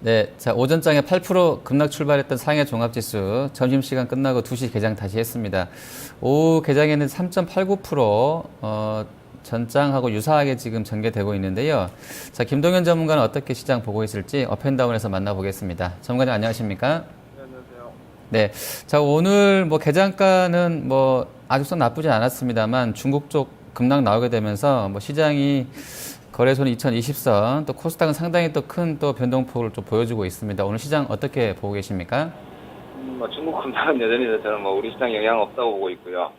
네, 자, 오전장에 8% 급락 출발했던 상해 종합지수 점심시간 끝나고 2시 개장 다시 했습니다. 오후 개장에는 3.89%, 전장하고 유사하게 지금 전개되고 있는데요. 자, 김동현 전문가는 어떻게 시장 보고 있을지 업앤다운에서 만나보겠습니다. 전문가님 안녕하십니까? 네, 안녕하세요. 네, 자, 오늘 뭐 개장가는 뭐 아주 썩 나쁘지 않았습니다만 중국 쪽 급락 나오게 되면서 뭐 시장이 거래소는 2020선, 또 코스닥은 상당히 또 큰 또 변동폭을 좀 보여주고 있습니다. 오늘 시장 어떻게 보고 계십니까? 중국 금단은 여전히 저는 우리 시장 영향 없다고 보고 있고요.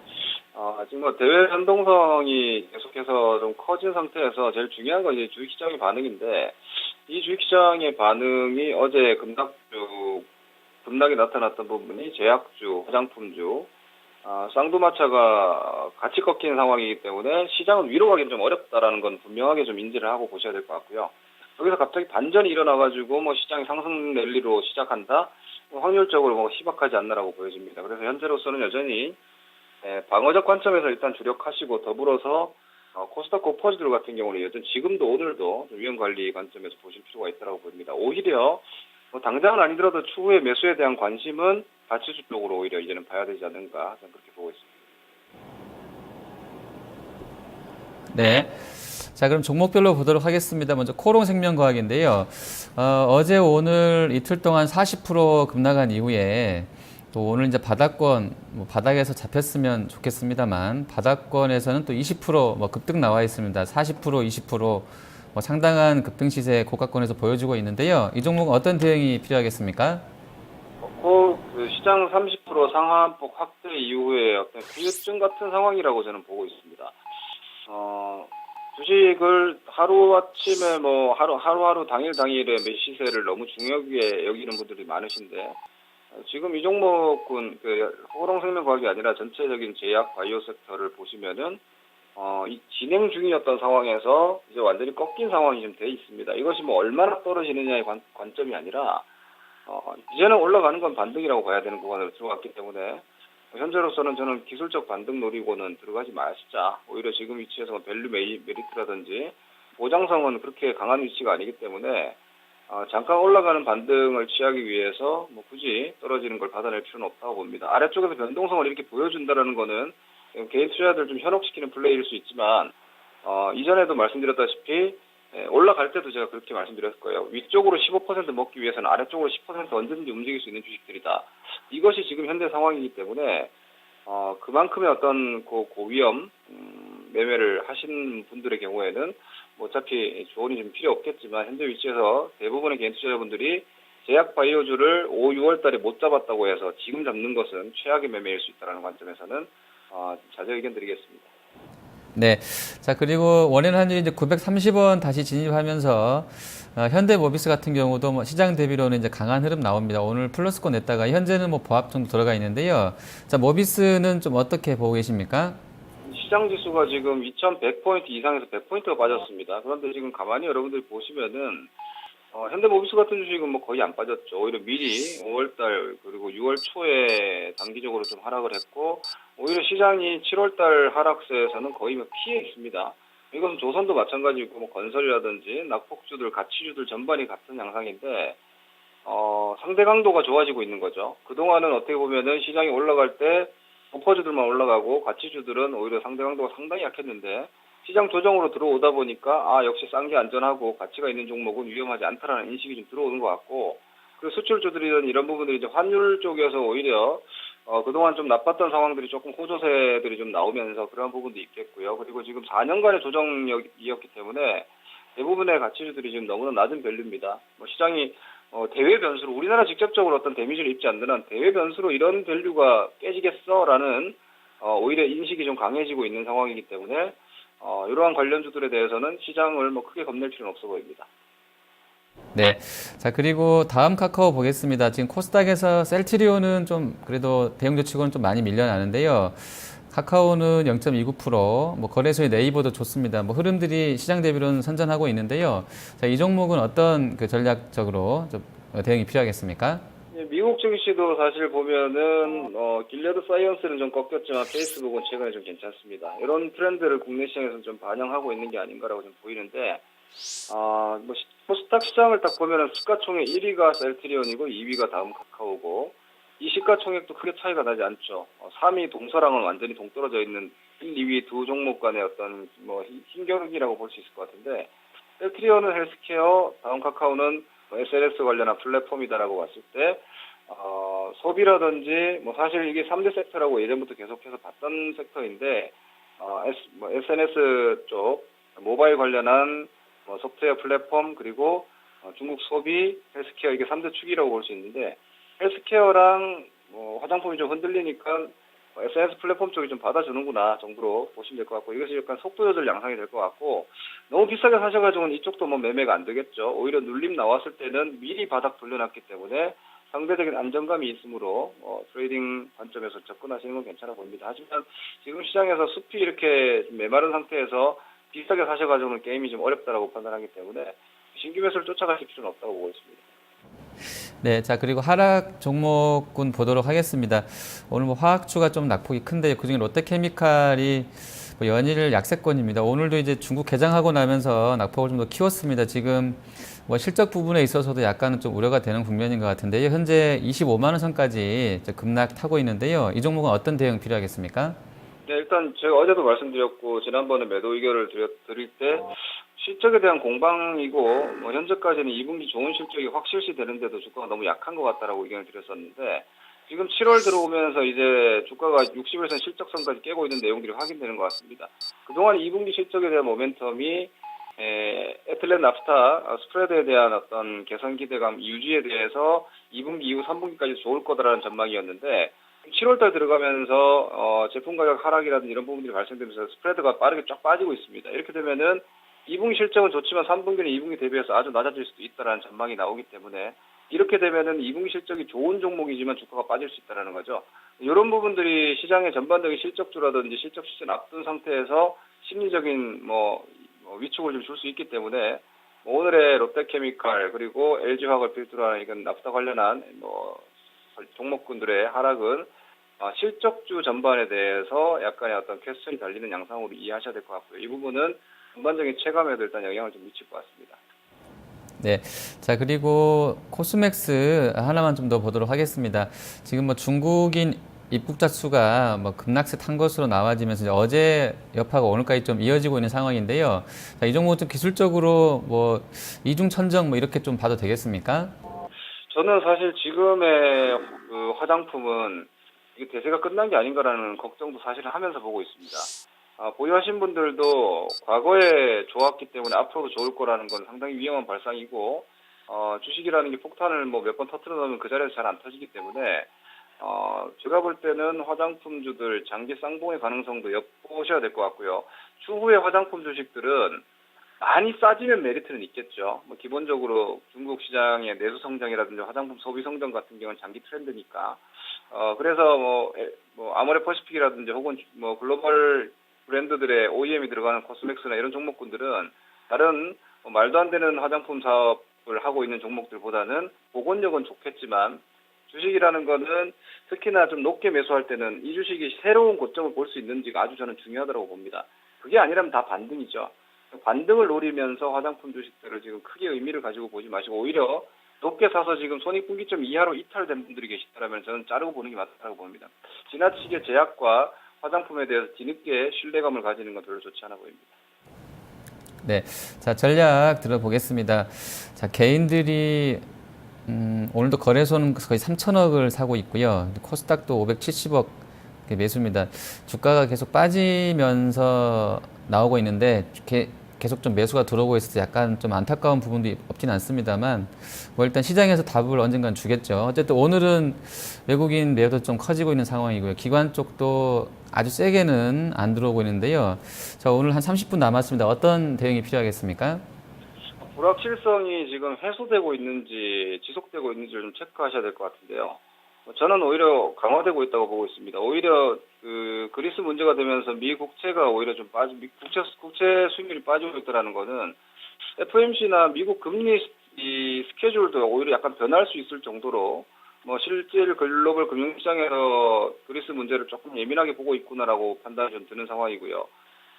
지금 대외 변동성이 계속해서 좀 커진 상태에서 제일 중요한 건 이제 주식시장의 반응인데, 이 주식시장의 반응이 어제 급락이 나타났던 부분이 제약주, 화장품주, 쌍두마차가 같이 꺾이는 상황이기 때문에 시장은 위로 가기는 좀 어렵다라는 건 분명하게 좀 인지를 하고 보셔야 될 것 같고요. 여기서 갑자기 반전이 일어나가지고 시장이 상승 랠리로 시작한다? 확률적으로 희박하지 않나라고 보여집니다. 그래서 현재로서는 여전히 방어적 관점에서 일단 주력하시고 더불어서 코스닥 고퍼지들 같은 경우는 여전히 지금도 오늘도 좀 위험 관리 관점에서 보실 필요가 있다고 보입니다. 오히려 당장은 아니더라도 추후에 매수에 대한 관심은 가치주 쪽으로 오히려 이제는 봐야 되지 않는가 저는 그렇게 보고 있습니다. 네. 자, 그럼 종목별로 보도록 하겠습니다. 먼저 코롱생명과학인데요. 어제 오늘 이틀 동안 40% 급락한 이후에 또 오늘 이제 바닥권, 뭐 바닥에서 잡혔으면 좋겠습니다만 바닥권에서는 또 20% 급등 나와 있습니다. 40%, 20% 상당한 급등 시세 고가권에서 보여주고 있는데요. 이 종목은 어떤 대응이 필요하겠습니까? 그 시장 30% 상하폭 확대 이후에 어떤 후유증 같은 상황이라고 저는 보고 있습니다. 주식을 하루아침에 하루하루 당일에 매시세를 너무 중요하게 여기는 분들이 많으신데, 지금 이 종목은 호롱생명과학이 아니라 전체적인 제약 바이오 섹터를 보시면은 이 진행 중이었던 상황에서 이제 완전히 꺾인 상황이 좀 돼 있습니다. 이것이 얼마나 떨어지느냐의 관점이 아니라 이제는 올라가는 건 반등이라고 봐야 되는 구간으로 들어갔기 때문에 현재로서는 저는 기술적 반등 노리고는 들어가지 마시자. 오히려 지금 위치에서 밸류 메리트라든지 보장성은 그렇게 강한 위치가 아니기 때문에 잠깐 올라가는 반등을 취하기 위해서 굳이 떨어지는 걸 받아낼 필요는 없다고 봅니다. 아래쪽에서 변동성을 이렇게 보여준다라는 거는 개인 투자자들 좀 현혹시키는 플레이일 수 있지만 이전에도 말씀드렸다시피 올라갈 때도 제가 그렇게 말씀드렸을 거예요. 위쪽으로 15% 먹기 위해서는 아래쪽으로 10% 언제든지 움직일 수 있는 주식들이다. 이것이 지금 현재 상황이기 때문에 그만큼의 어떤 고위험 매매를 하신 분들의 경우에는 어차피 조언이 좀 필요 없겠지만 현재 위치에서 대부분의 개인 투자자분들이 제약 바이오주를 5, 6월 달에 못 잡았다고 해서 지금 잡는 것은 최악의 매매일 수 있다는 관점에서는 자제 의견 드리겠습니다. 네. 자, 그리고 원래는 환율이 이제 930원 다시 진입하면서, 현대모비스 같은 경우도 시장 대비로는 이제 강한 흐름 나옵니다. 오늘 플러스권 냈다가 현재는 보합 정도 들어가 있는데요. 자, 모비스는 좀 어떻게 보고 계십니까? 시장 지수가 지금 2100포인트 이상에서 100포인트가 빠졌습니다. 그런데 지금 가만히 여러분들이 보시면은 현대모비스 같은 주식은 거의 안 빠졌죠. 오히려 미리 5월달 그리고 6월 초에 단기적으로 좀 하락을 했고, 오히려 시장이 7월달 하락세에서는 거의 피해 있습니다. 이것은 조선도 마찬가지고 건설이라든지 낙폭주들, 가치주들 전반이 같은 양상인데 상대 강도가 좋아지고 있는 거죠. 그동안은 어떻게 보면은 시장이 올라갈 때 버퍼주들만 올라가고 가치주들은 오히려 상대 강도가 상당히 약했는데 시장 조정으로 들어오다 보니까 역시 싼 게 안전하고 가치가 있는 종목은 위험하지 않다라는 인식이 좀 들어오는 것 같고, 그리고 수출주들이든 이런 부분들이 이제 환율 쪽에서 오히려 그동안 좀 나빴던 상황들이 조금 호조세들이 좀 나오면서 그런 부분도 있겠고요. 그리고 지금 4년간의 조정이었기 때문에 대부분의 가치주들이 지금 너무나 낮은 밸류입니다. 시장이 대외 변수로 우리나라 직접적으로 어떤 데미지를 입지 않는 한 대외 변수로 이런 밸류가 깨지겠어라는 오히려 인식이 좀 강해지고 있는 상황이기 때문에 이러한 관련주들에 대해서는 시장을 크게 겁낼 필요는 없어 보입니다. 네. 자, 그리고 다음 카카오 보겠습니다. 지금 코스닥에서 셀트리온은 좀 그래도 대형주 치고는 좀 많이 밀려나는데요. 카카오는 0.29%, 거래소의 네이버도 좋습니다. 흐름들이 시장 대비로는 선전하고 있는데요. 자, 이 종목은 어떤 전략적으로 좀 대응이 필요하겠습니까? 미국 증시도 사실 보면은 길레드 사이언스는 좀 꺾였지만 페이스북은 최근에 좀 괜찮습니다. 이런 트렌드를 국내 시장에서 좀 반영하고 있는 게 아닌가라고 좀 보이는데, 코스닥 시장을 딱 보면은 시가총액 1위가 셀트리온이고 2위가 다음 카카오고 이 시가총액도 크게 차이가 나지 않죠. 3위 동서랑은 완전히 동떨어져 있는 1, 2위 두 종목 간의 어떤 힘겨루기라고 볼 수 있을 것 같은데 셀트리온은 헬스케어, 다음 카카오는 SNS 관련한 플랫폼이다라고 봤을 때 소비라든지 사실 이게 3대 섹터라고 예전부터 계속해서 봤던 섹터인데 SNS 쪽 모바일 관련한 소프트웨어 플랫폼 그리고 중국 소비, 헬스케어 이게 3대 축이라고 볼 수 있는데 헬스케어랑 화장품이 좀 흔들리니까 SNS 플랫폼 쪽이 좀 받아주는구나 정도로 보시면 될 것 같고 이것이 약간 속도 조절 양상이 될 것 같고 너무 비싸게 사셔가지고는 이쪽도 매매가 안 되겠죠. 오히려 눌림 나왔을 때는 미리 바닥 돌려놨기 때문에 상대적인 안정감이 있으므로 트레이딩 관점에서 접근하시는 건 괜찮아 보입니다. 하지만 지금 시장에서 숲이 이렇게 메마른 상태에서 비싸게 사셔가지고는 게임이 좀 어렵다라고 판단하기 때문에 신규 매수를 쫓아가실 필요는 없다고 보고 있습니다. 네, 자 그리고 하락 종목군 보도록 하겠습니다. 오늘 화학주가 좀 낙폭이 큰데 그중에 롯데케미칼이 연일 약세권입니다. 오늘도 이제 중국 개장하고 나면서 낙폭을 좀 더 키웠습니다. 지금 실적 부분에 있어서도 약간은 좀 우려가 되는 국면인 것 같은데요. 현재 25만 원 선까지 이제 급락 타고 있는데요. 이 종목은 어떤 대응 필요하겠습니까? 네, 일단 제가 어제도 말씀드렸고 지난번에 매도 의견을 드릴 때 실적에 대한 공방이고 현재까지는 2분기 좋은 실적이 확실시 되는데도 주가가 너무 약한 것 같다라고 의견을 드렸었는데 지금 7월 들어오면서 이제 주가가 60일선 실적선까지 깨고 있는 내용들이 확인되는 것 같습니다. 그동안 2분기 실적에 대한 모멘텀이 에틸렌 나프타 스프레드에 대한 어떤 개선 기대감 유지에 대해서 2분기 이후 3분기까지 좋을 거다라는 전망이었는데 7월달 들어가면서 제품 가격 하락이라든지 이런 부분들이 발생되면서 스프레드가 빠르게 쫙 빠지고 있습니다. 이렇게 되면은 2분기 실적은 좋지만 3분기는 2분기 대비해서 아주 낮아질 수도 있다라는 전망이 나오기 때문에 이렇게 되면은 2분기 실적이 좋은 종목이지만 주가가 빠질 수 있다라는 거죠. 이런 부분들이 시장의 전반적인 실적주라든지 실적 시즌 앞둔 상태에서 심리적인 위축을 좀 줄 수 있기 때문에 오늘의 롯데케미칼 그리고 LG화학을 필두로 하는 이건 나프타 관련한 종목군들의 하락은 실적주 전반에 대해서 약간의 어떤 퀘스천이 달리는 양상으로 이해하셔야 될 것 같고요. 이 부분은 전반적인 체감에도 일단 영향을 좀 미칠 것 같습니다. 네. 자, 그리고 코스맥스 하나만 좀 더 보도록 하겠습니다. 지금 중국인 입국자 수가 급락세 탄 것으로 나와지면서 이제 어제 여파가 오늘까지 좀 이어지고 있는 상황인데요. 자, 이 종목 좀 기술적으로 이중 천정 이렇게 좀 봐도 되겠습니까? 저는 사실 지금의 그 화장품은 이게 대세가 끝난 게 아닌가라는 걱정도 사실 하면서 보고 있습니다. 보유하신 분들도 과거에 좋았기 때문에 앞으로도 좋을 거라는 건 상당히 위험한 발상이고, 주식이라는 게 폭탄을 몇 번 터트려 놓으면 그 자리에서 잘 안 터지기 때문에, 제가 볼 때는 화장품주들 장기 쌍봉의 가능성도 엿보셔야 될 것 같고요. 추후에 화장품 주식들은 많이 싸지면 메리트는 있겠죠. 기본적으로 중국 시장의 내수 성장이라든지 화장품 소비 성장 같은 경우는 장기 트렌드니까. 그래서 아모레퍼시픽이라든지 혹은 글로벌 브랜드들의 OEM이 들어가는 코스맥스나 이런 종목군들은 다른 말도 안 되는 화장품 사업을 하고 있는 종목들보다는 복원력은 좋겠지만 주식이라는 거는 특히나 좀 높게 매수할 때는 이 주식이 새로운 고점을 볼 수 있는지가 아주 저는 중요하다고 봅니다. 그게 아니라면 다 반등이죠. 반등을 노리면서 화장품 주식들을 지금 크게 의미를 가지고 보지 마시고 오히려 높게 사서 지금 손익분기점 이하로 이탈된 분들이 계시다면 저는 자르고 보는 게 맞다고 봅니다. 지나치게 제약과 화장품에 대해서 뒤늦게 신뢰감을 가지는 건 별로 좋지 않아 보입니다. 네. 자, 전략 들어보겠습니다. 자, 개인들이 오늘도 거래소는 거의 3천억을 사고 있고요. 코스닥도 570억 매수입니다. 주가가 계속 빠지면서 나오고 있는데 계속 좀 매수가 들어오고 있어서 약간 좀 안타까운 부분도 없진 않습니다만 일단 시장에서 답을 언젠간 주겠죠. 어쨌든 오늘은 외국인 매도 좀 커지고 있는 상황이고요. 기관 쪽도 아주 세게는 안 들어오고 있는데요. 자, 오늘 한 30분 남았습니다. 어떤 대응이 필요하겠습니까? 불확실성이 지금 해소되고 있는지 지속되고 있는지를 좀 체크하셔야 될 것 같은데요. 저는 오히려 강화되고 있다고 보고 있습니다. 오히려 그리스 문제가 되면서 미 국채가 오히려 좀 국채 수익률이 빠지고 있다는 거는 FOMC나 미국 금리 이 스케줄도 오히려 약간 변할 수 있을 정도로 실제 글로벌 금융시장에서 그리스 문제를 조금 예민하게 보고 있구나라고 판단이 좀 드는 상황이고요.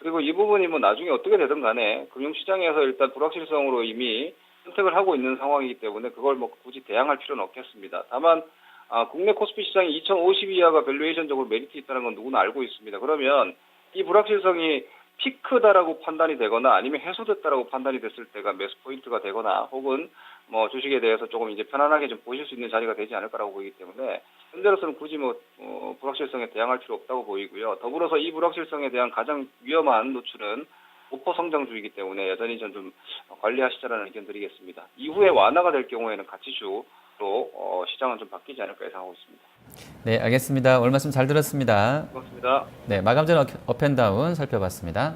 그리고 이 부분이 뭐 나중에 어떻게 되든 간에 금융시장에서 일단 불확실성으로 이미 선택을 하고 있는 상황이기 때문에 그걸 뭐 굳이 대항할 필요는 없겠습니다. 다만 국내 코스피 시장이 2050 이하가 밸류에이션적으로 메리트 있다는 건 누구나 알고 있습니다. 그러면 이 불확실성이 피크다라고 판단이 되거나 아니면 해소됐다라고 판단이 됐을 때가 매수 포인트가 되거나 혹은 뭐 주식에 대해서 조금 이제 편안하게 좀 보실 수 있는 자리가 되지 않을 거라고 보이기 때문에 현재로서는 굳이 뭐 불확실성에 대항할 필요 없다고 보이고요. 더불어서 이 불확실성에 대한 가장 위험한 노출은 오퍼 성장주이기 때문에 여전히 좀 관리하시자라는 의견 드리겠습니다. 이후에 완화가 될 경우에는 가치주로 시장은 좀 바뀌지 않을까 예상하고 있습니다. 네, 알겠습니다. 오늘 말씀 잘 들었습니다. 고맙습니다. 네, 마감 전 업앤다운 살펴봤습니다.